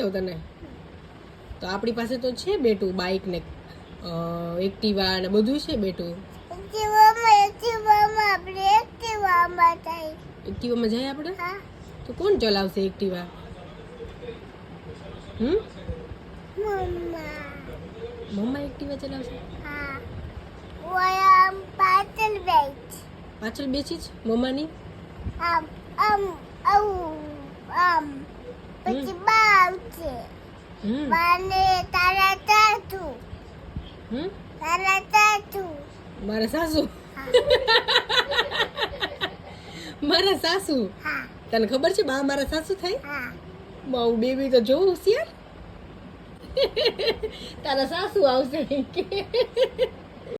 જાવ તને? તો આપણી પાસે તો છે બેટું, બાઇક ને એક્ટિવા ને બધું છે બેટું. એક્ટિવામાં જાય આપણે? તો કોણ ચલાવશે એક્ટિવા? મમ્મા એક્ટિવા ચલાવશે? પાછળ બેસી જ મમ્માની? મારા સાસુ? મારા સાસુ? તને ખબર છે બા મારા સાસુ થાય? બહુ બેબી તો જોઉં હોશિયાર. તારા સાસુ આવશે કે